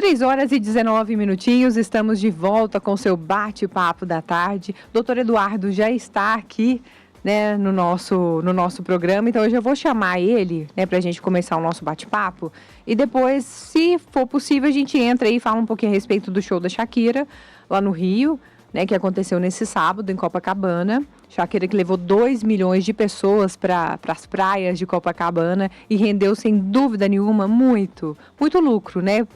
3h19, estamos de volta com o seu bate-papo da tarde. Doutor Eduardo já está aqui, né, no nosso programa, então eu já vou chamar ele, né, para a gente começar o nosso bate-papo. E depois, se for possível, a gente entra aí e fala um pouquinho a respeito do show da Shakira, lá no Rio, né, que aconteceu nesse sábado em Copacabana. Shakira que levou 2 milhões de pessoas para as praias de Copacabana e rendeu, sem dúvida nenhuma, muito lucro, né,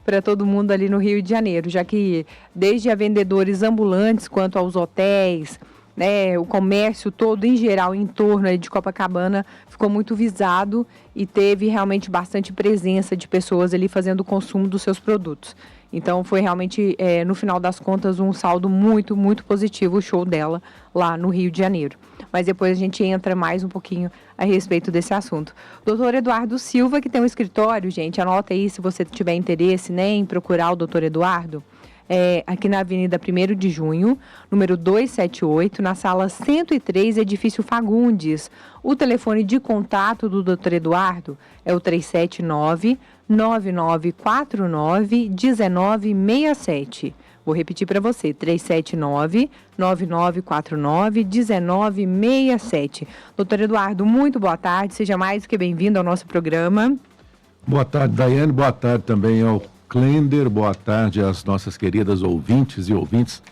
para todo mundo ali no Rio de Janeiro, já que desde a vendedores ambulantes quanto aos hotéis, né, o comércio todo em geral em torno aí de Copacabana ficou muito visado e teve realmente bastante presença de pessoas ali fazendo o consumo dos seus produtos. Então foi realmente, no final das contas, um saldo muito positivo o show dela lá no Rio de Janeiro. Mas depois a gente entra mais um pouquinho a respeito desse assunto. Doutor Eduardo Silva, que tem um escritório, gente, anota aí se você tiver interesse, né, em procurar o doutor Eduardo, aqui na Avenida 1º de Junho, número 278, na sala 103, edifício Fagundes. O telefone de contato do Dr. Eduardo é o 379-9949-1967. Vou repetir para você, 379-9949-1967. Doutor Eduardo, muito boa tarde, seja mais do que bem-vindo ao nosso programa. Boa tarde, Daiane, boa tarde também ao Klender, boa tarde às nossas queridas ouvintes e ouvintes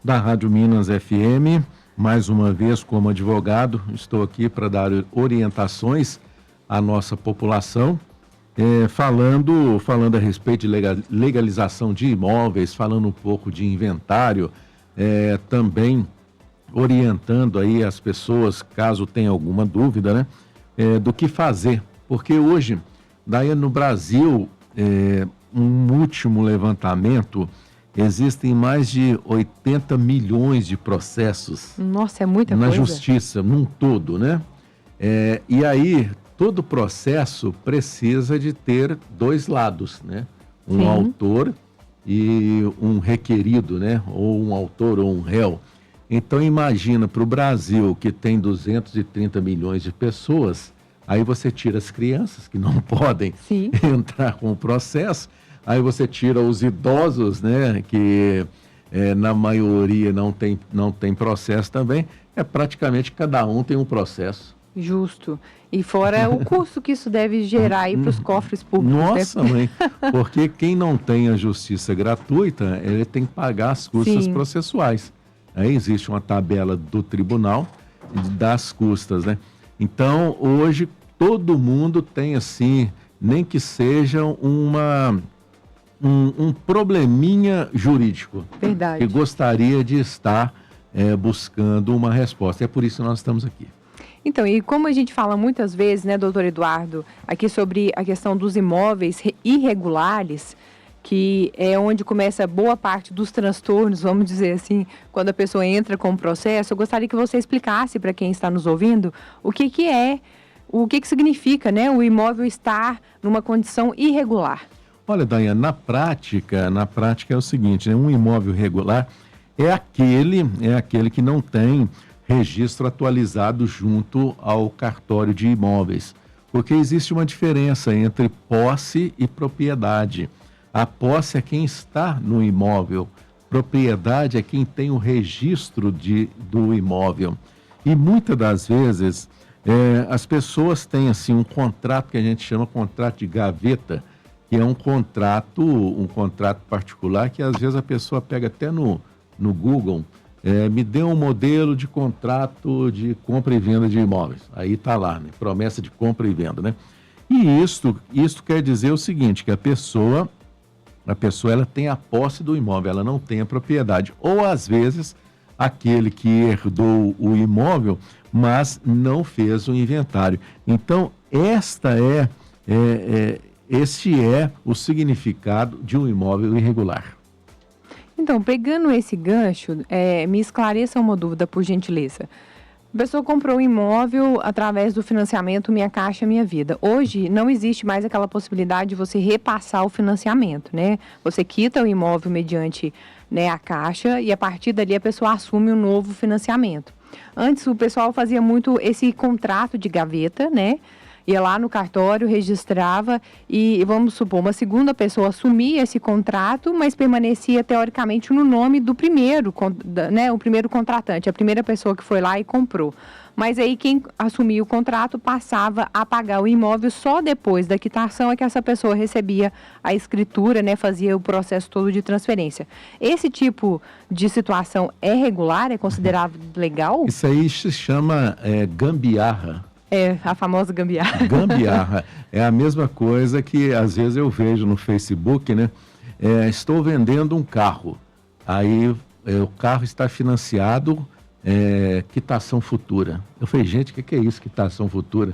da Rádio Minas FM. Mais uma vez, como advogado, estou aqui para dar orientações à nossa população, falando a respeito de legalização de imóveis, falando um pouco de inventário, também orientando aí as pessoas, caso tenha alguma dúvida, né, do que fazer. Porque hoje, daí no Brasil, um último levantamento, existem mais de 80 milhões de processos. Nossa, é muita na coisa. Justiça, num todo, né? E aí, todo processo precisa de ter dois lados, né? Um Sim. autor e um requerido, né? Ou um autor ou um réu. Então, imagina, para o Brasil, que tem 230 milhões de pessoas, aí você tira as crianças, que não podem Sim. entrar com o processo, aí você tira os idosos, né, que na maioria não tem processo também, praticamente cada um tem um processo. Justo. E fora o custo que isso deve gerar aí para os cofres públicos. Nossa, mãe, porque quem não tem a justiça gratuita, ele tem que pagar as custas Sim. processuais. Aí existe uma tabela do tribunal das custas, né? Então, hoje, todo mundo tem, assim, nem que seja um probleminha jurídico. Verdade. Que gostaria de estar buscando uma resposta. É por isso que nós estamos aqui. Então, e como a gente fala muitas vezes, né, doutor Eduardo, aqui sobre a questão dos imóveis irregulares, que é onde começa boa parte dos transtornos, vamos dizer assim, quando a pessoa entra com o processo, eu gostaria que você explicasse para quem está nos ouvindo o que significa, né, o imóvel estar numa condição irregular. Olha, Daiane, na prática é o seguinte, né, um imóvel irregular é aquele que não tem registro atualizado junto ao cartório de imóveis, porque existe uma diferença entre posse e propriedade. A posse é quem está no imóvel, propriedade é quem tem o registro do imóvel. E muitas das vezes as pessoas têm assim um contrato que a gente chama contrato de gaveta, que é um contrato particular que às vezes a pessoa pega até no Google, me dê um modelo de contrato de compra e venda de imóveis. Aí está lá, né? Promessa de compra e venda, né? E isto quer dizer o seguinte, que a pessoa ela tem a posse do imóvel, ela não tem a propriedade. Ou às vezes aquele que herdou o imóvel, mas não fez o inventário. Então, este é o significado de um imóvel irregular. Então, pegando esse gancho, me esclareça uma dúvida, por gentileza. A pessoa comprou um imóvel através do financiamento Minha Caixa Minha Vida. Hoje não existe mais aquela possibilidade de você repassar o financiamento, né? Você quita o imóvel mediante, né, a Caixa e a partir dali a pessoa assume um novo financiamento. Antes o pessoal fazia muito esse contrato de gaveta, né? ia lá no cartório, registrava e, vamos supor, uma segunda pessoa assumia esse contrato, mas permanecia teoricamente no nome do primeiro, né, o primeiro contratante, a primeira pessoa que foi lá e comprou. Mas aí quem assumia o contrato passava a pagar o imóvel só depois da quitação é que essa pessoa recebia a escritura, né, fazia o processo todo de transferência. Esse tipo de situação é regular, é considerado legal? Isso aí se chama gambiarra. É, a famosa gambiarra. Gambiarra. É a mesma coisa que às vezes eu vejo no Facebook, né? Estou vendendo um carro. Aí o carro está financiado, quitação futura. Eu falei, gente, o que é isso, quitação futura?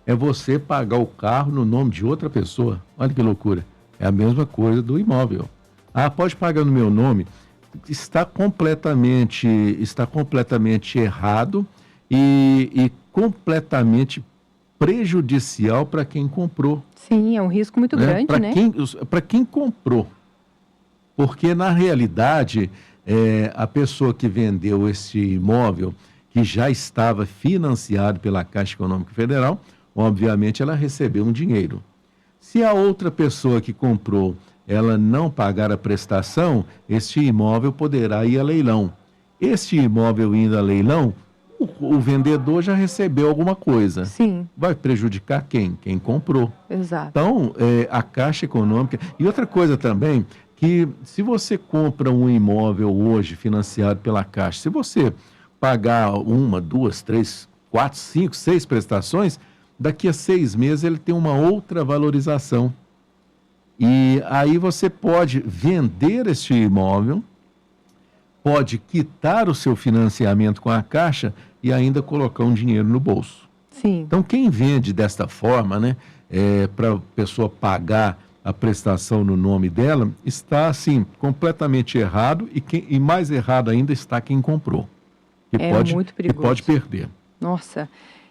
É você pagar o carro no nome de outra pessoa. Olha que loucura. É a mesma coisa do imóvel. Ah, pode pagar no meu nome. Está completamente errado e completamente prejudicial para quem comprou. Sim, é um risco muito grande, né? Para quem comprou. Porque, na realidade, a pessoa que vendeu esse imóvel, que já estava financiado pela Caixa Econômica Federal, obviamente ela recebeu um dinheiro. Se a outra pessoa que comprou, ela não pagar a prestação, este imóvel poderá ir a leilão. Este imóvel indo a leilão, o vendedor já recebeu alguma coisa. Sim. Vai prejudicar quem? Quem comprou. Exato. Então, a Caixa Econômica... E outra coisa também, que se você compra um imóvel hoje financiado pela Caixa, se você pagar 1, 2, 3, 4, 5, 6 prestações, daqui a 6 meses ele tem uma outra valorização. E aí você pode vender este imóvel, pode quitar o seu financiamento com a Caixa e ainda colocar um dinheiro no bolso. Sim. Então, quem vende desta forma, né, para a pessoa pagar a prestação no nome dela, está, assim, completamente errado e mais errado ainda está quem comprou. Muito perigoso. Que pode perder. Nossa.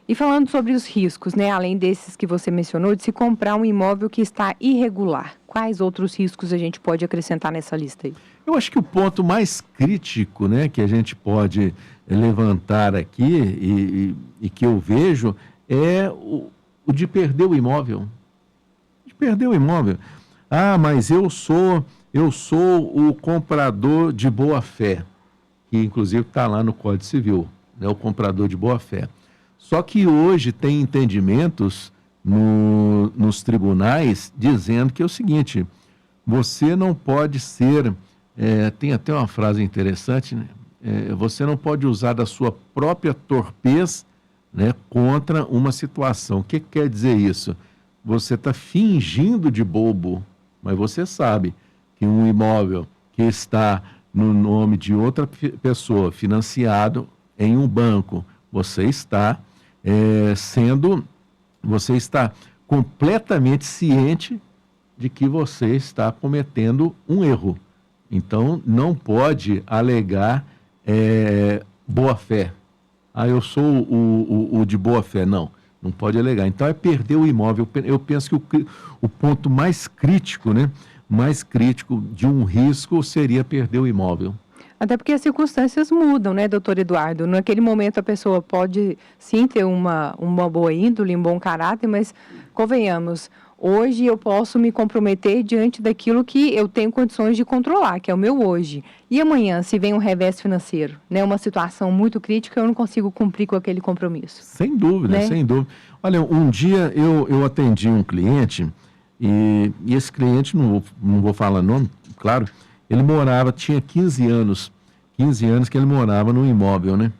E falando sobre os riscos, né, além desses que você mencionou, de se comprar um imóvel que está irregular, quais outros riscos a gente pode acrescentar nessa lista aí? Eu acho que o ponto mais crítico, né, que a gente pode levantar aqui e que eu vejo é o de perder o imóvel. De perder o imóvel. Ah, mas eu sou o comprador de boa-fé, que inclusive está lá no Código Civil, né, o comprador de boa-fé. Só que hoje tem entendimentos nos tribunais dizendo que é o seguinte, você não pode ser, tem até uma frase interessante, né? Você não pode usar da sua própria torpez, né, contra uma situação. O que quer dizer isso? Você está fingindo de bobo, mas você sabe que um imóvel que está no nome de outra pessoa, financiado em um banco, você está completamente ciente de que você está cometendo um erro. Então, não pode alegar boa-fé. Ah, eu sou o de boa-fé. Não pode alegar. Então, é perder o imóvel. Eu penso que o ponto mais crítico, né, mais crítico de um risco seria perder o imóvel. Até porque as circunstâncias mudam, né, doutor Eduardo? Naquele momento a pessoa pode sim ter uma boa índole, um bom caráter, mas convenhamos, hoje eu posso me comprometer diante daquilo que eu tenho condições de controlar, que é o meu hoje. E amanhã, se vem um revés financeiro, né, uma situação muito crítica, eu não consigo cumprir com aquele compromisso. Sem dúvida, né? Sem dúvida. Olha, um dia eu atendi um cliente e esse cliente, não vou falar nome, claro, ele tinha 15 anos que ele morava num imóvel, né?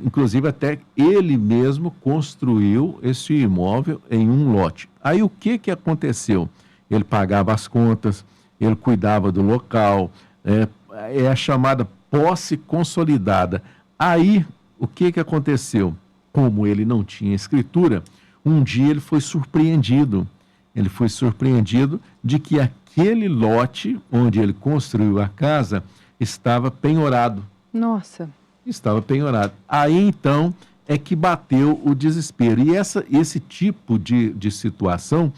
Inclusive até ele mesmo construiu esse imóvel em um lote. Aí o que aconteceu? Ele pagava as contas, ele cuidava do local, é a chamada posse consolidada. Aí o que aconteceu? Como ele não tinha escritura, um dia ele foi surpreendido. Ele foi surpreendido de que aquele lote onde ele construiu a casa estava penhorado. Nossa. Estava penhorado. Aí, então, é que bateu o desespero. E esse tipo de situação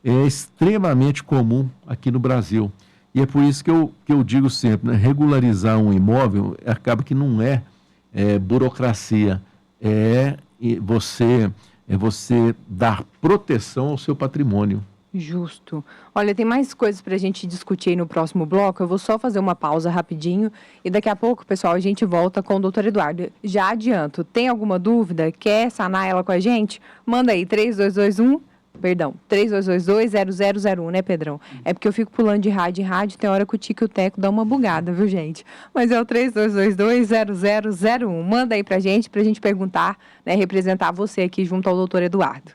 é extremamente comum aqui no Brasil. E é por isso que eu digo sempre, né, regularizar um imóvel acaba que não é burocracia. É você é você dar proteção ao seu patrimônio. Justo. Olha, tem mais coisas para a gente discutir aí no próximo bloco. Eu vou só fazer uma pausa rapidinho e daqui a pouco, pessoal, a gente volta com o doutor Eduardo. Já adianto, tem alguma dúvida? Quer sanar ela com a gente? Manda aí, 3222-0001, né, Pedrão? É porque eu fico pulando de rádio em rádio, tem hora que o tico e o teco dá uma bugada, viu, gente? Mas é o 3222-0001. Manda aí pra gente perguntar, né, representar você aqui junto ao doutor Eduardo.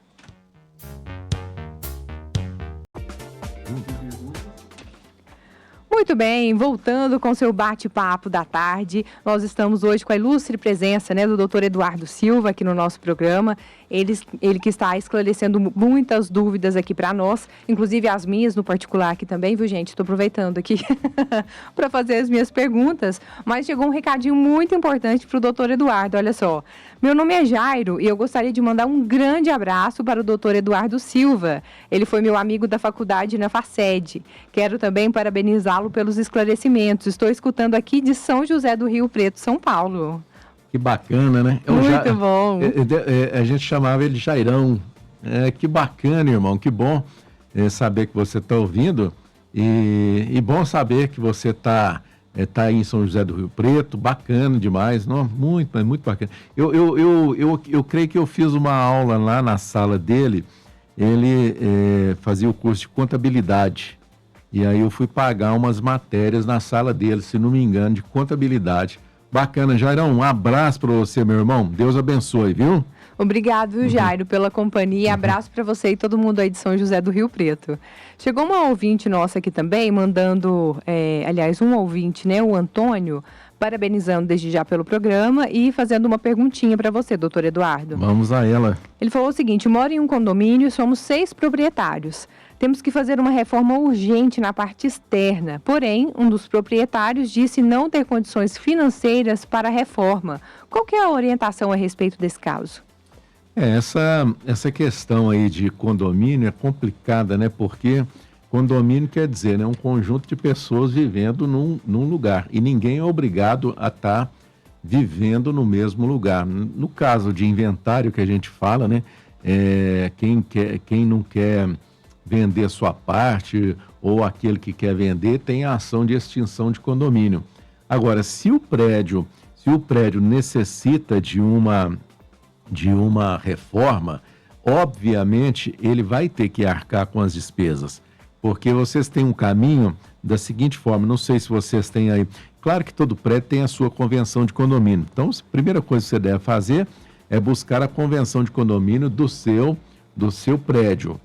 Muito bem, voltando com seu bate-papo da tarde, nós estamos hoje com a ilustre presença, né, do doutor Eduardo Silva aqui no nosso programa. Ele que está esclarecendo muitas dúvidas aqui para nós, inclusive as minhas no particular aqui também, viu, gente? Estou aproveitando aqui para fazer as minhas perguntas, mas chegou um recadinho muito importante para o doutor Eduardo, olha só. Meu nome é Jairo e eu gostaria de mandar um grande abraço para o doutor Eduardo Silva. Ele foi meu amigo da faculdade na FACED. Quero também parabenizá-lo pelos esclarecimentos. Estou escutando aqui de São José do Rio Preto, São Paulo. Que bacana, né? Muito bom. A gente chamava ele de Jairão. Que bacana, irmão, que bom saber que você está ouvindo e bom saber que você está aí em São José do Rio Preto, bacana demais, não? Muito bacana. Eu creio que eu fiz uma aula lá na sala dele, ele fazia o curso de contabilidade, e aí eu fui pagar umas matérias na sala dele, se não me engano, de contabilidade. Bacana, Jairão, um abraço para você, meu irmão, Deus abençoe, viu? Obrigado, viu, Jairo, pela companhia. Abraço para você e todo mundo aí de São José do Rio Preto. Chegou uma ouvinte nossa aqui também, mandando, um ouvinte, né, o Antônio, parabenizando desde já pelo programa e fazendo uma perguntinha para você, doutor Eduardo. Vamos a ela. Ele falou o seguinte: moro em um condomínio e somos 6 proprietários. Temos que fazer uma reforma urgente na parte externa. Porém, um dos proprietários disse não ter condições financeiras para a reforma. Qual que é a orientação a respeito desse caso? Essa questão aí de condomínio é complicada, né? Porque condomínio quer dizer, né, um conjunto de pessoas vivendo num lugar. E ninguém é obrigado a estar vivendo no mesmo lugar. No caso de inventário que a gente fala, né? Quem não quer vender sua parte ou aquele que quer vender tem a ação de extinção de condomínio. Agora, se o prédio necessita de uma reforma, obviamente ele vai ter que arcar com as despesas, porque vocês têm um caminho da seguinte forma, não sei se vocês têm aí, claro que todo prédio tem a sua convenção de condomínio, então a primeira coisa que você deve fazer é buscar a convenção de condomínio do seu prédio.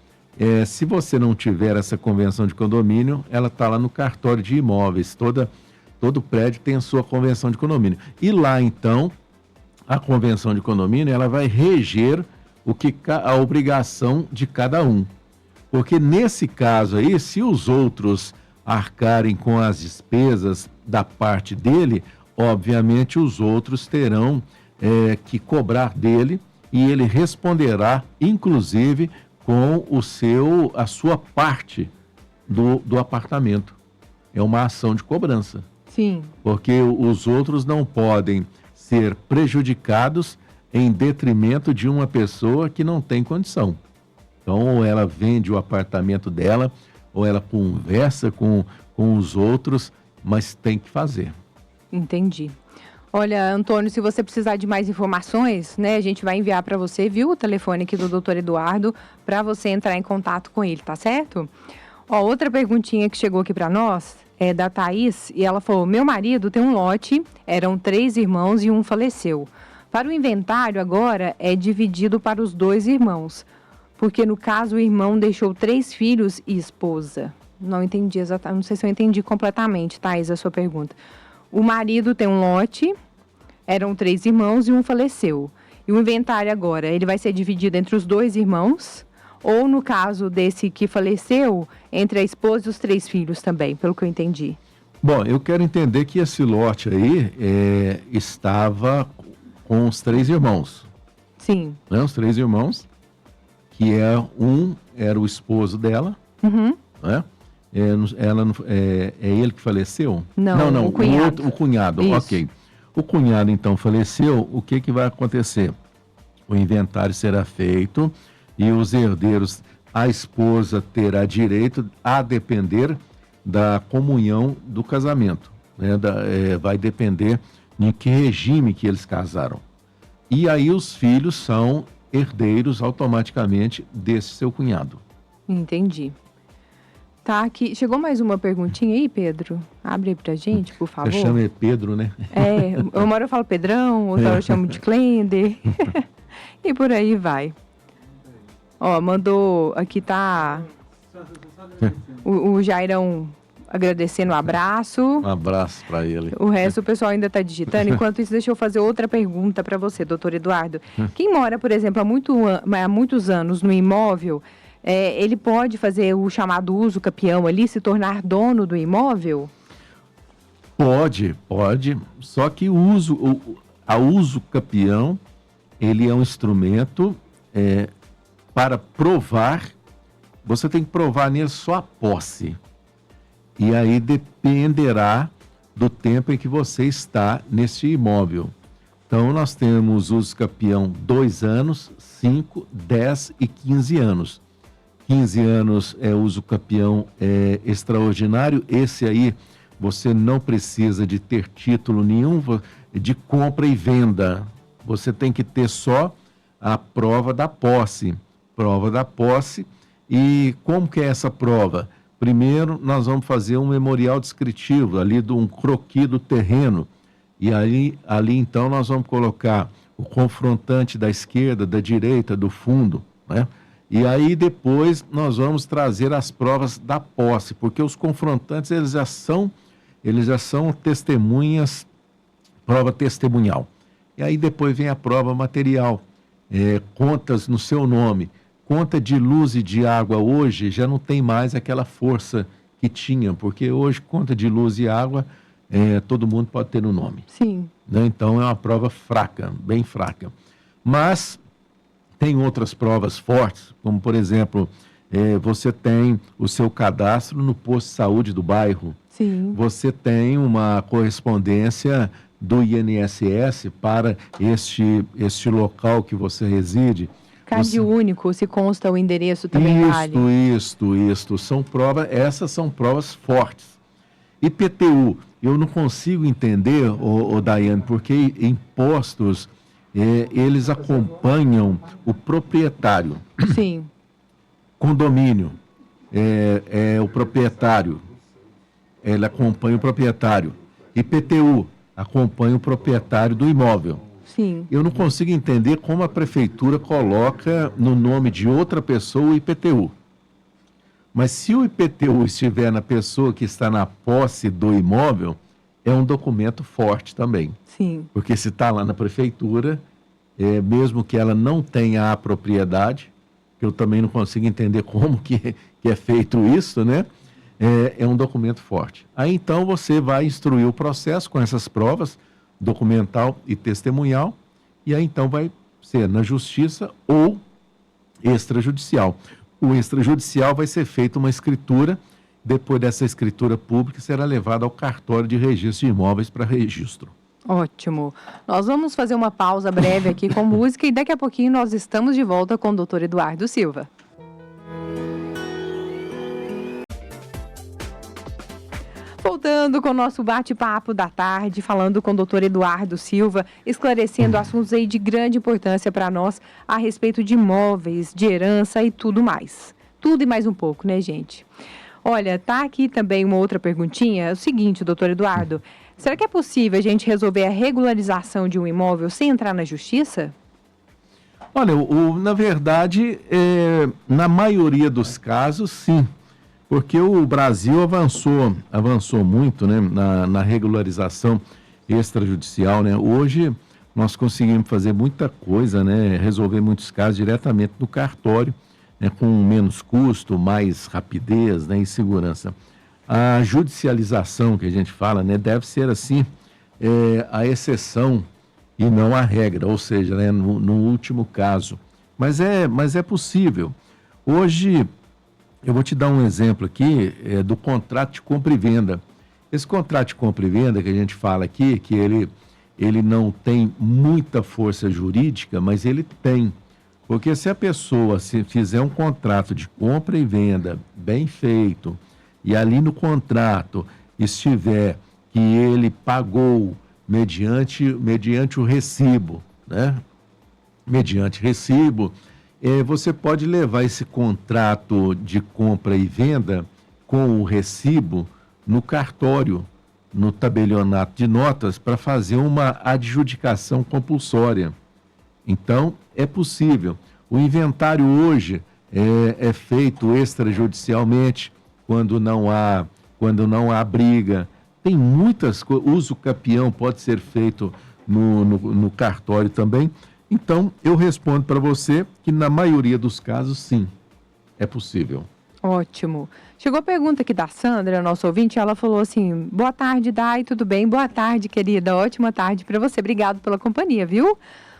Se você não tiver essa convenção de condomínio, ela está lá no cartório de imóveis, todo prédio tem a sua convenção de condomínio, e lá então a convenção de condomínio ela vai reger a obrigação de cada um. Porque nesse caso aí, se os outros arcarem com as despesas da parte dele, obviamente os outros terão que cobrar dele e ele responderá, inclusive, com a sua parte do apartamento. É uma ação de cobrança. Sim. Porque os outros não podem ser prejudicados em detrimento de uma pessoa que não tem condição. Então, ou ela vende o apartamento dela, ou ela conversa com os outros, mas tem que fazer. Entendi. Olha, Antônio, se você precisar de mais informações, né, a gente vai enviar para você, viu, o telefone aqui do doutor Eduardo, para você entrar em contato com ele, tá certo? Outra perguntinha que chegou aqui para nós é da Thaís, e ela falou: meu marido tem um lote, eram 3 irmãos e um faleceu. Para o inventário agora é dividido para os 2 irmãos, porque no caso o irmão deixou 3 filhos e esposa. Não entendi exatamente, não sei se eu entendi completamente, Thaís, a sua pergunta. O marido tem um lote, eram 3 irmãos e um faleceu. E o inventário agora, ele vai ser dividido entre os 2 irmãos, ou no caso desse que faleceu, entre a esposa e os 3 filhos também, pelo que eu entendi. Bom, eu quero entender que esse lote aí estava com os 3 irmãos. Sim. Né? Os 3 irmãos, que era o esposo dela, né? É ele que faleceu? Não, o cunhado. O cunhado, Isso. ok. O cunhado, então, faleceu, o que vai acontecer? o inventário será feito e os herdeiros, a esposa terá direito a depender da comunhão do casamento, né? Vai depender em que regime que eles casaram. E aí os filhos são herdeiros automaticamente desse seu cunhado. Entendi. Tá aqui. Chegou mais uma perguntinha aí, Pedro? Abre aí pra gente, por favor. Você chama Pedro, né? Uma hora eu falo Pedrão, outra hora eu chamo de Clender. E por aí vai. Ó, mandou... Aqui tá... O Jairão agradecendo o abraço. Um abraço para ele. O resto o pessoal ainda está digitando. Enquanto isso, deixa eu fazer outra pergunta para você, doutor Eduardo. Quem mora, por exemplo, há muitos anos no imóvel, ele pode fazer o chamado uso capião ali, se tornar dono do imóvel? Pode. Só que o uso capião, ele é um instrumento para provar. Você tem que provar nele só a posse. E aí dependerá do tempo em que você está nesse imóvel. Então, nós temos uso capião 2 anos, 5, 10 e 15 anos. 15 anos é uso capião extraordinário. Esse aí, você não precisa de ter título nenhum de compra e venda. Você tem que ter só a prova da posse. Prova da posse. E como que é essa prova? Primeiro, nós vamos fazer um memorial descritivo, ali de um croquis do terreno. E ali então, nós vamos colocar o confrontante da esquerda, da direita, do fundo, né? E aí, depois, nós vamos trazer as provas da posse, porque os confrontantes, eles já são testemunhas, prova testemunhal. E aí, depois vem a prova material, contas no seu nome. Conta de luz e de água hoje já não tem mais aquela força que tinha, porque hoje conta de luz e água todo mundo pode ter no nome. Sim. Né? Então é uma prova fraca, bem fraca. Mas tem outras provas fortes, como por exemplo, você tem o seu cadastro no posto de saúde do bairro. Sim. Você tem uma correspondência do INSS para este local que você reside. CAD único, se consta o endereço também vale. Isto. Essas são provas fortes. IPTU, eu não consigo entender, Daiane, porque impostos, eles acompanham o proprietário. Sim. Condomínio, o proprietário, ele acompanha o proprietário. IPTU, acompanha o proprietário do imóvel. Sim. Eu não consigo entender como a prefeitura coloca no nome de outra pessoa o IPTU. Mas se o IPTU estiver na pessoa que está na posse do imóvel, é um documento forte também. Sim. Porque se está lá na prefeitura, mesmo que ela não tenha a propriedade, eu também não consigo entender como que é feito isso, né? É um documento forte. Aí então você vai instruir o processo com essas provas, documental e testemunhal, e aí então vai ser na justiça ou extrajudicial. O extrajudicial vai ser feita uma escritura, depois dessa escritura pública será levada ao cartório de registro de imóveis para registro. Ótimo. Nós vamos fazer uma pausa breve aqui com música e daqui a pouquinho nós estamos de volta com o doutor Eduardo Silva. Voltando com o nosso bate-papo da tarde, falando com o doutor Eduardo Silva, esclarecendo assuntos aí de grande importância para nós a respeito de imóveis, de herança e tudo mais. Tudo e mais um pouco, né, gente? Olha, tá aqui também uma outra perguntinha. É o seguinte, doutor Eduardo, será que é possível a gente resolver a regularização de um imóvel sem entrar na justiça? Olha, na verdade, na maioria dos casos, sim. Porque o Brasil avançou muito, né, na regularização extrajudicial, né? Hoje nós conseguimos fazer muita coisa, né, resolver muitos casos diretamente no cartório, né, com menos custo, mais rapidez, né, e segurança. A judicialização que a gente fala, né, deve ser assim a exceção e não a regra, ou seja, né, no último caso. Mas é possível. Hoje eu vou te dar um exemplo aqui do contrato de compra e venda. Esse contrato de compra e venda que a gente fala aqui, que ele ele não tem muita força jurídica, mas ele tem. Porque se a pessoa se fizer um contrato de compra e venda bem feito, e ali no contrato estiver que ele pagou mediante o recibo, né? Mediante recibo, você pode levar esse contrato de compra e venda com o recibo no cartório, no tabelionato de notas, para fazer uma adjudicação compulsória. Então, é possível. O inventário hoje é feito extrajudicialmente, quando não há briga. Tem muitas coisas. Uso capião pode ser feito no cartório também. Então, eu respondo para você que na maioria dos casos, sim, é possível. Ótimo. Chegou a pergunta aqui da Sandra, nossa ouvinte, ela falou assim, boa tarde, Dai, tudo bem? Boa tarde, querida, ótima tarde para você, obrigado pela companhia, viu?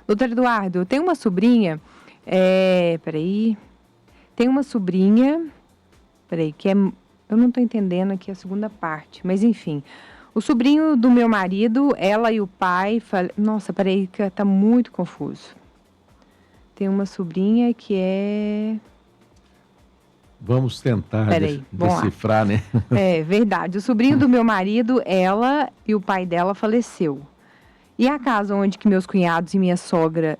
Doutor Eduardo, tem uma sobrinha, tem uma sobrinha, que eu não estou entendendo aqui a segunda parte, mas enfim, o sobrinho do meu marido, ela e o pai, nossa, que tá muito confuso. Tem uma sobrinha que é... Vamos tentar decifrar, né? É verdade. O sobrinho do meu marido, ela e o pai dela faleceu. E a casa onde que meus cunhados e minha sogra...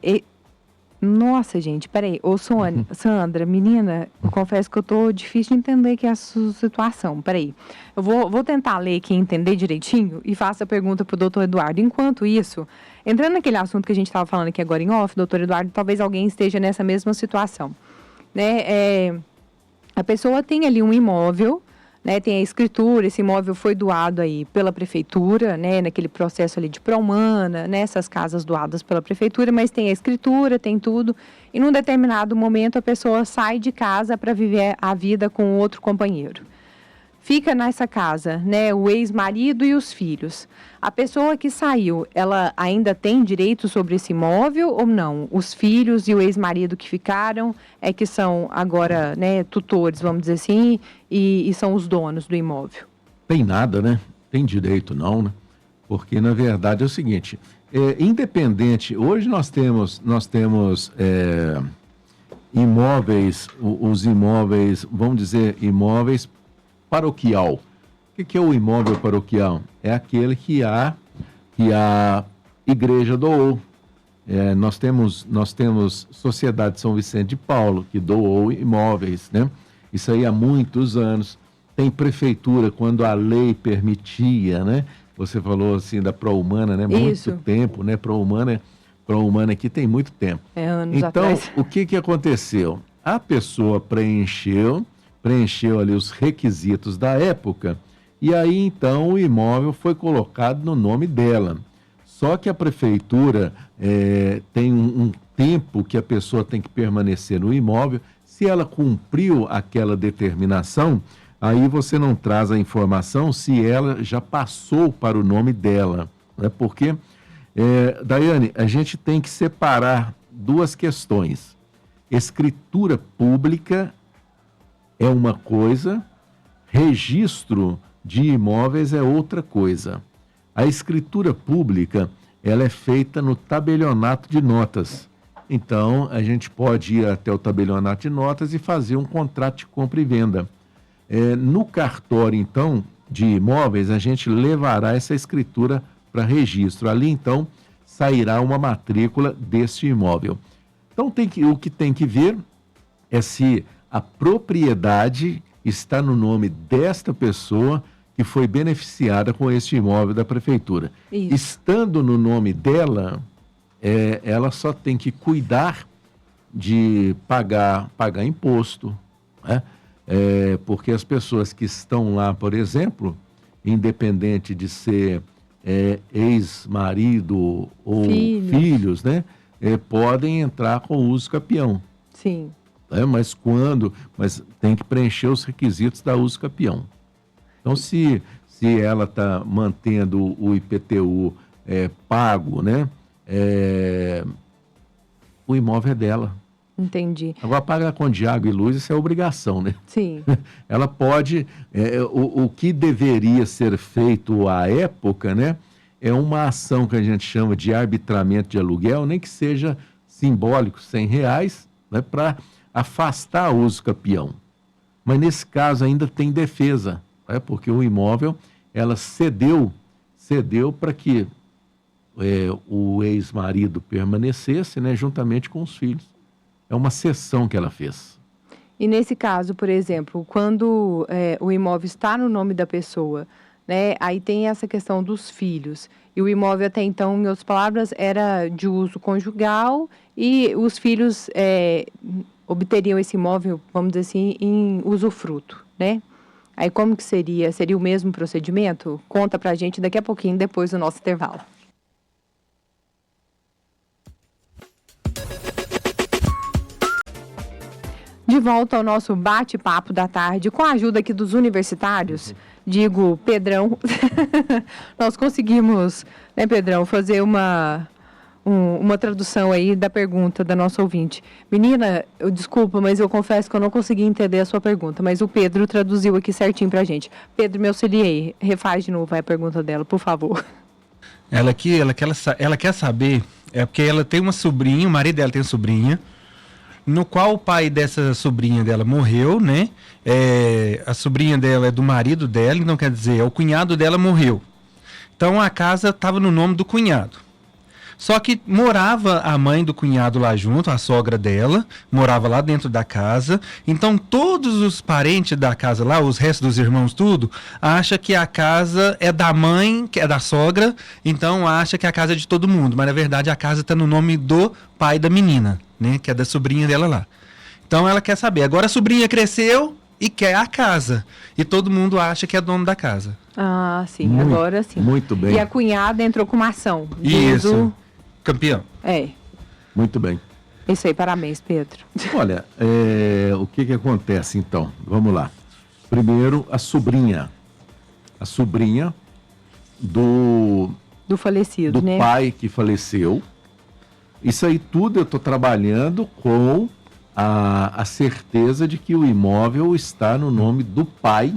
Nossa, gente, Ô, Sandra, menina, eu confesso que eu tô difícil de entender aqui a sua situação. Eu vou tentar ler aqui e entender direitinho e faço a pergunta pro doutor Eduardo. Enquanto isso, entrando naquele assunto que a gente estava falando aqui agora em off, doutor Eduardo, talvez alguém esteja nessa mesma situação, né? A pessoa tem ali um imóvel, né, tem a escritura, esse imóvel foi doado aí pela prefeitura, né, naquele processo ali de pró-humana, né, essas casas doadas pela prefeitura, mas tem a escritura, tem tudo, e num determinado momento a pessoa sai de casa para viver a vida com outro companheiro. Fica nessa casa, né, o ex-marido e os filhos. A pessoa que saiu, ela ainda tem direito sobre esse imóvel ou não? Os filhos e o ex-marido que ficaram que são agora, né, tutores, vamos dizer assim, e são os donos do imóvel. Tem nada, né? Tem direito não, né? Porque, na verdade, é o seguinte, independente, hoje nós temos imóveis, os imóveis, vamos dizer, imóveis paroquial. O que é o imóvel paroquial? É aquele que a igreja doou. Nós temos Sociedade São Vicente de Paulo, que doou imóveis, né? Isso aí há muitos anos. Tem prefeitura, quando a lei permitia, né? Você falou assim da pró-humana, né? Isso. Muito tempo, né? Pró-humana aqui tem muito tempo. Anos então, atrás. o que aconteceu? A pessoa preencheu ali os requisitos da época, e aí então o imóvel foi colocado no nome dela. Só que a prefeitura tem um tempo que a pessoa tem que permanecer no imóvel. Se ela cumpriu aquela determinação, aí você não traz a informação se ela já passou para o nome dela, né? Porque, Daiane, a gente tem que separar duas questões. Escritura pública é uma coisa, registro de imóveis é outra coisa. A escritura pública, ela é feita no tabelionato de notas. Então, a gente pode ir até o tabelionato de notas e fazer um contrato de compra e venda. No cartório, então, de imóveis, a gente levará essa escritura para registro. Ali, então, sairá uma matrícula deste imóvel. Então, o que tem que ver é se a propriedade está no nome desta pessoa que foi beneficiada com este imóvel da prefeitura. Isso. Estando no nome dela, ela só tem que cuidar de pagar imposto, né? Porque as pessoas que estão lá, por exemplo, independente de ser ex-marido ou filhos, né? Podem entrar com uso capião. Sim. Mas tem que preencher os requisitos da uso capião. Então, se ela está mantendo o IPTU pago, né? O imóvel é dela. Entendi. Agora, pagar com de água e luz, isso é obrigação, né? Sim. Ela pode... o que deveria ser feito à época, né? é uma ação que a gente chama de arbitramento de aluguel, nem que seja simbólico, R$ 100, né, para afastar o uso capião. Mas nesse caso ainda tem defesa, né, porque o imóvel ela cedeu para que o ex-marido permanecesse, né, juntamente com os filhos. É uma cessão que ela fez. E nesse caso, por exemplo, quando o imóvel está no nome da pessoa, né, aí tem essa questão dos filhos. E o imóvel até então, em outras palavras, era de uso conjugal e os filhos obteriam esse imóvel, vamos dizer assim, em usufruto, né? Aí como que seria? Seria o mesmo procedimento? Conta pra gente daqui a pouquinho, depois do nosso intervalo. De volta ao nosso bate-papo da tarde, com a ajuda aqui dos universitários, digo, Pedrão, nós conseguimos, né, Pedrão, fazer uma tradução aí da pergunta da nossa ouvinte. Menina, desculpa, mas eu confesso que eu não consegui entender a sua pergunta, mas o Pedro traduziu aqui certinho pra gente. Pedro, me auxiliei, refaz de novo a pergunta dela, por favor. Ela quer saber, porque ela tem uma sobrinha, o marido dela tem uma sobrinha, no qual o pai dessa sobrinha dela morreu, né? A sobrinha dela é do marido dela, então quer dizer, o cunhado dela morreu. Então a casa estava no nome do cunhado. Só que morava a mãe do cunhado lá junto, a sogra dela, morava lá dentro da casa. Então todos os parentes da casa lá, os restos dos irmãos, tudo, acha que a casa é da mãe, que é da sogra, então acha que a casa é de todo mundo. Mas na verdade a casa está no nome do pai da menina, né? Que é da sobrinha dela lá. Então ela quer saber. Agora a sobrinha cresceu e quer a casa. E todo mundo acha que é dono da casa. Ah, sim, agora sim. Muito bem. E a cunhada entrou com uma ação. Isso. Campeão. Muito bem. Isso aí, parabéns, Pedro. Olha, o que acontece então? Vamos lá. Primeiro, a sobrinha. A sobrinha do falecido, né? Do pai que faleceu. Isso aí tudo eu estou trabalhando com a certeza de que o imóvel está no nome do pai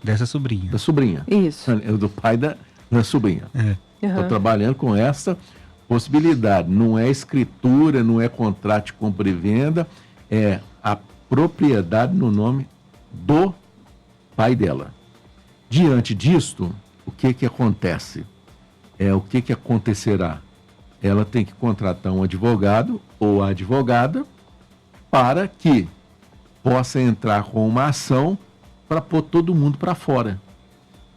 dessa sobrinha. Da sobrinha. Isso. Do pai da sobrinha. Estou Uhum. trabalhando com essa possibilidade. Não é escritura, não é contrato de compra e venda, é a propriedade no nome do pai dela. Diante disto, o que acontece? O que acontecerá? Ela tem que contratar um advogado ou a advogada para que possa entrar com uma ação para pôr todo mundo para fora.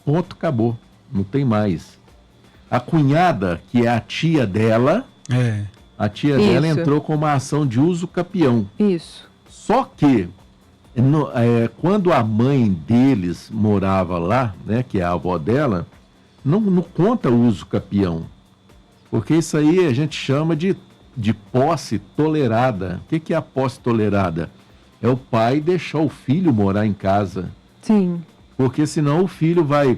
Ponto, acabou. Não tem mais. A cunhada, que é a tia dela, a tia dela entrou com uma ação de uso capião. Isso. Só que, quando a mãe deles morava lá, né, que é a avó dela, não conta o uso capião. Porque isso aí a gente chama de posse tolerada. O que é a posse tolerada? É o pai deixar o filho morar em casa. Sim. Porque senão o filho vai...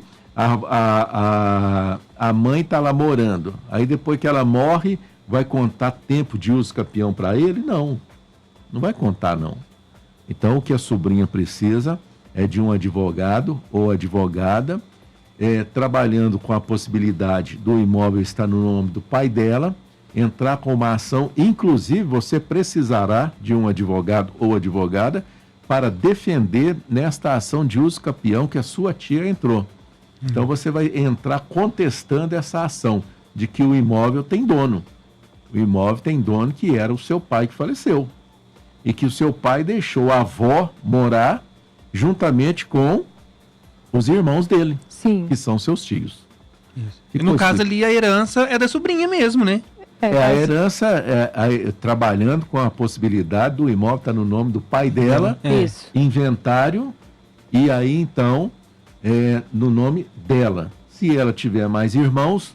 A mãe está lá morando. Aí depois que ela morre, vai contar tempo de uso capião para ele? Não. Não vai contar, não. Então o que a sobrinha precisa é de um advogado ou advogada, trabalhando com a possibilidade do imóvel estar no nome do pai dela, entrar com uma ação. Inclusive, você precisará de um advogado ou advogada para defender nesta ação de uso capião que a sua tia entrou. Então você vai entrar contestando essa ação de que o imóvel tem dono. O imóvel tem dono que era o seu pai que faleceu. E que o seu pai deixou a avó morar juntamente com os irmãos dele. Sim. Que são seus tios. Isso. E no caso ali a herança é da sobrinha mesmo, né? A herança, trabalhando com a possibilidade do imóvel estar no nome do pai dela, Isso. inventário, e aí então no nome dela. Se ela tiver mais irmãos,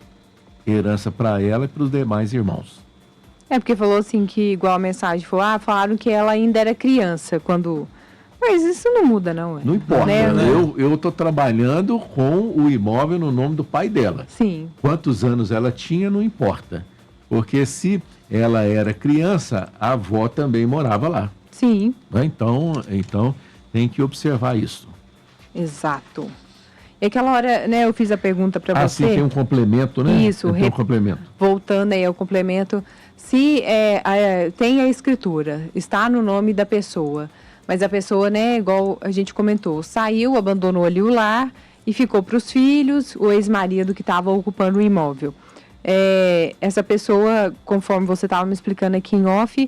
herança para ela e para os demais irmãos. Porque falou assim que, igual a mensagem falou, falaram que ela ainda era criança quando... Mas isso não muda, não. Não importa, né? Eu estou trabalhando com o imóvel no nome do pai dela. Sim. Quantos anos ela tinha, não importa. Porque se ela era criança, a avó também morava lá. Sim. Então tem que observar isso. Exato. E aquela hora, né, eu fiz a pergunta para você. Sim, tem um complemento, né? Isso, tem um complemento. Voltando aí ao complemento, se tem a escritura, está no nome da pessoa, mas a pessoa, né, igual a gente comentou, saiu, abandonou ali o lar e ficou para os filhos, o ex-marido que estava ocupando o imóvel. Essa pessoa, conforme você estava me explicando aqui em off,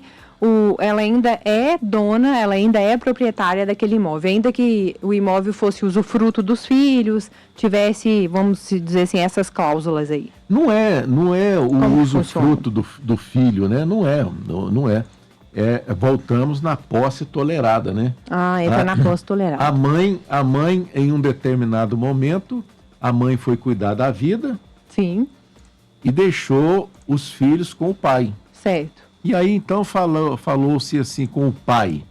ela ainda é dona, ela ainda é proprietária daquele imóvel, ainda que o imóvel fosse usufruto dos filhos, tivesse, vamos dizer assim, essas cláusulas aí. Não é o Como usufruto do filho, né? Não é. Voltamos na posse tolerada, né? Entra na posse tolerada. A mãe, em um determinado momento, a mãe foi cuidar da vida. Sim. E deixou os filhos com o pai. Certo. E aí, então, falou-se assim com o pai: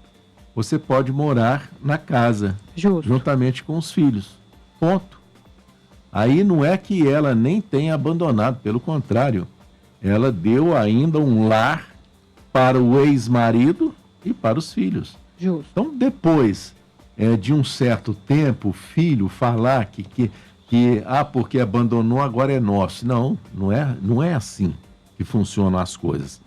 você pode morar na casa. Justo. Juntamente com os filhos. Ponto. Aí não é que ela nem tenha abandonado, pelo contrário, ela deu ainda um lar para o ex-marido e para os filhos. Justo. Então, depois de um certo tempo, o filho falar que porque abandonou, agora é nosso. Não é assim que funcionam as coisas.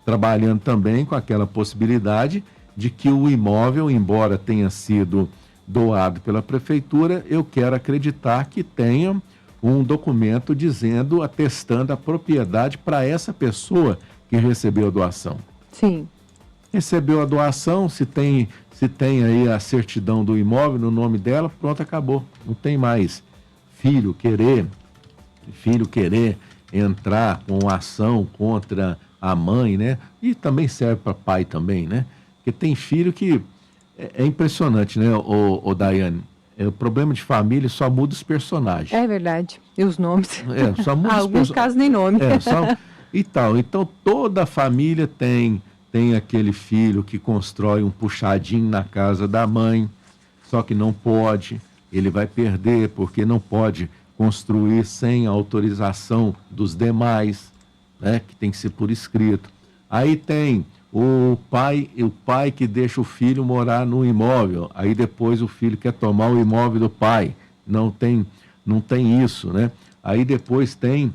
Trabalhando também com aquela possibilidade de que o imóvel, embora tenha sido doado pela prefeitura, eu quero acreditar que tenha um documento atestando a propriedade para essa pessoa que recebeu a doação. Sim. Recebeu a doação, se tem aí a certidão do imóvel no nome dela, pronto, acabou. Não tem mais filho querer entrar com ação contra a mãe, né? E também serve para pai também, né? Porque tem filho que é impressionante, né, o Daiane? O problema de família só muda os personagens. É verdade. E os nomes. Só muda alguns casos nem nome. Então toda família tem aquele filho que constrói um puxadinho na casa da mãe, só que não pode, ele vai perder porque não pode construir sem a autorização dos demais, né, que tem que ser por escrito. Aí tem o pai que deixa o filho morar no imóvel, aí depois o filho quer tomar o imóvel do pai, não tem isso, né? Aí depois tem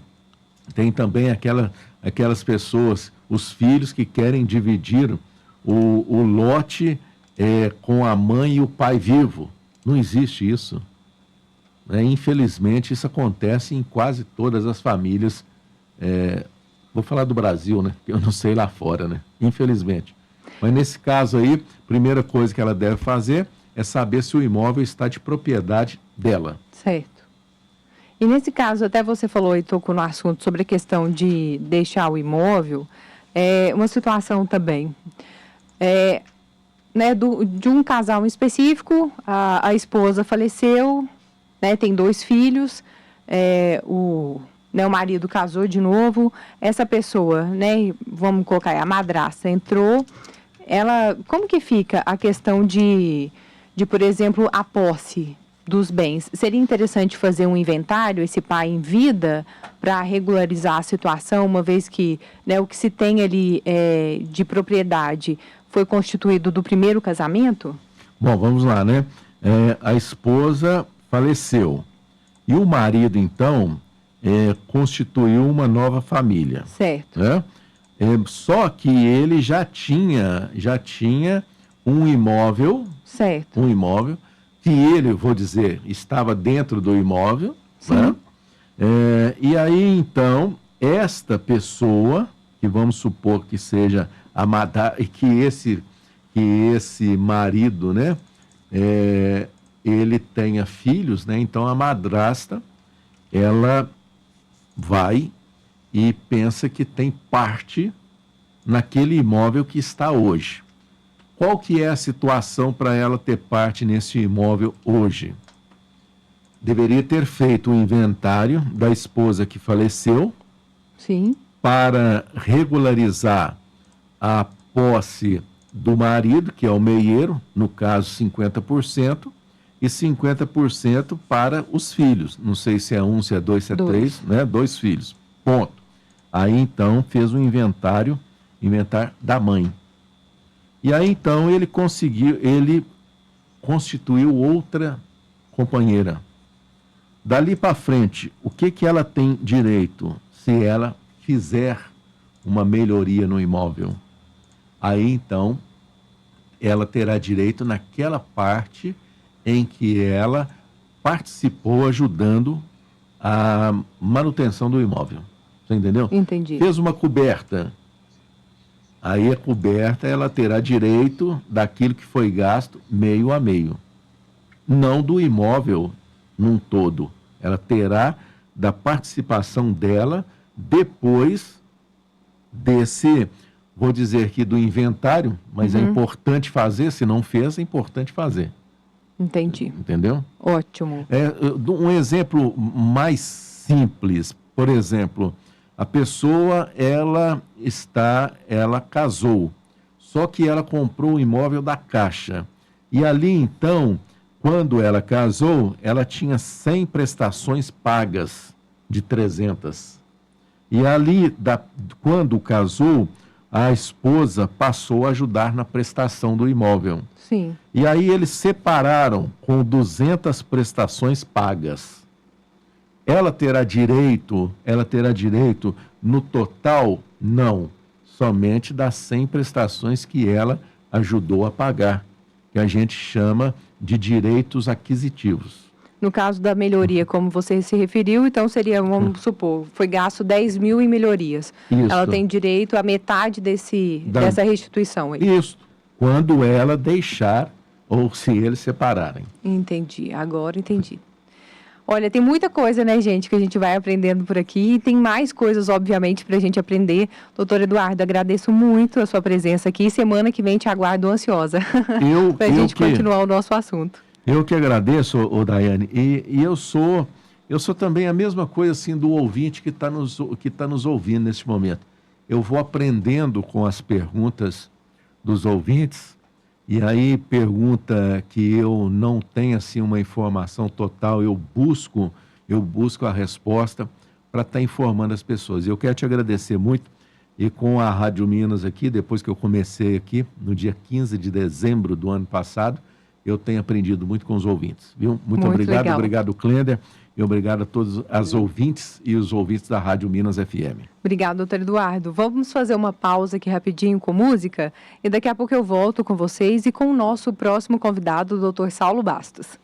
também aquelas pessoas, os filhos que querem dividir o lote com a mãe e o pai vivo. Não existe isso. Infelizmente, isso acontece em quase todas as famílias. Vou falar do Brasil, né? Eu não sei lá fora, né? Infelizmente. Mas nesse caso aí, primeira coisa que ela deve fazer é saber se o imóvel está de propriedade dela. Certo. E nesse caso, até você falou e tocou no assunto sobre a questão de deixar o imóvel, uma situação também, né, de um casal em específico, a esposa faleceu, né, tem 2 filhos, o marido casou de novo, essa pessoa, né, vamos colocar aí, a madrasta entrou, como que fica a questão de, por exemplo, a posse dos bens? Seria interessante fazer um inventário, esse pai em vida, para regularizar a situação, uma vez que, né, o que se tem ali de propriedade foi constituído do primeiro casamento? Bom, vamos lá, né? A esposa faleceu e o marido, então, constituiu uma nova família. Certo. Né? Só que ele já tinha um imóvel. Certo. Um imóvel que ele, vou dizer, estava dentro do imóvel. Né? E aí, então, esta pessoa, que vamos supor que seja que esse marido, né, ele tenha filhos, né? Então a madrasta, ela vai e pensa que tem parte naquele imóvel que está hoje. Qual que é a situação para ela ter parte nesse imóvel hoje? Deveria ter feito o inventário da esposa que faleceu. Sim. Para regularizar a posse do marido, que é o meieiro, no caso 50%, e 50% para os filhos. Não sei se é 1, se é 2, se é 3, né? 2 filhos. Ponto. Aí então fez o inventário da mãe. E aí então ele constituiu outra companheira. Dali para frente, o que que ela tem direito se ela fizer uma melhoria no imóvel? Aí, então, ela terá direito naquela parte em que ela participou ajudando a manutenção do imóvel. Você entendeu? Entendi. Fez uma coberta. Aí a coberta ela terá direito daquilo que foi gasto meio a meio. Não do imóvel num todo. Ela terá da participação dela depois desse, vou dizer aqui, do inventário, mas é importante fazer, se não fez, é importante fazer. Entendi. Entendeu? Ótimo. Um exemplo mais simples, por exemplo, a pessoa, ela casou, só que ela comprou o imóvel da Caixa. E ali, então, quando ela casou, ela tinha 100 prestações pagas de 300. E ali, quando casou, a esposa passou a ajudar na prestação do imóvel. Sim. E aí eles separaram com 200 prestações pagas. Ela terá direito no total? Não. Somente das 100 prestações que ela ajudou a pagar, que a gente chama de direitos aquisitivos. No caso da melhoria, como você se referiu, então seria, vamos supor, foi gasto 10 mil em melhorias. Isso. Ela tem direito a metade dessa restituição aí. Isso. Quando ela deixar ou se eles separarem. Entendi, agora entendi. Olha, tem muita coisa, né, gente, que a gente vai aprendendo por aqui. E tem mais coisas, obviamente, para a gente aprender. Doutor Eduardo, agradeço muito a sua presença aqui. Semana que vem te aguardo ansiosa para a gente continuar o nosso assunto. Eu que agradeço, Daiane. E eu sou também a mesma coisa assim do ouvinte que está nos ouvindo nesse momento. Eu vou aprendendo com as perguntas dos ouvintes, e aí pergunta que eu não tenho assim uma informação total, eu busco a resposta para estar informando as pessoas. Eu quero te agradecer muito, e com a Rádio Minas aqui, depois que eu comecei aqui, no dia 15 de dezembro do ano passado, eu tenho aprendido muito com os ouvintes, viu? Muito obrigado, legal. Obrigado, Clender, e obrigado a todos as ouvintes e os ouvintes da Rádio Minas FM. Obrigada, doutor Eduardo. Vamos fazer uma pausa aqui rapidinho com música e daqui a pouco eu volto com vocês e com o nosso próximo convidado, o doutor Saulo Bastos.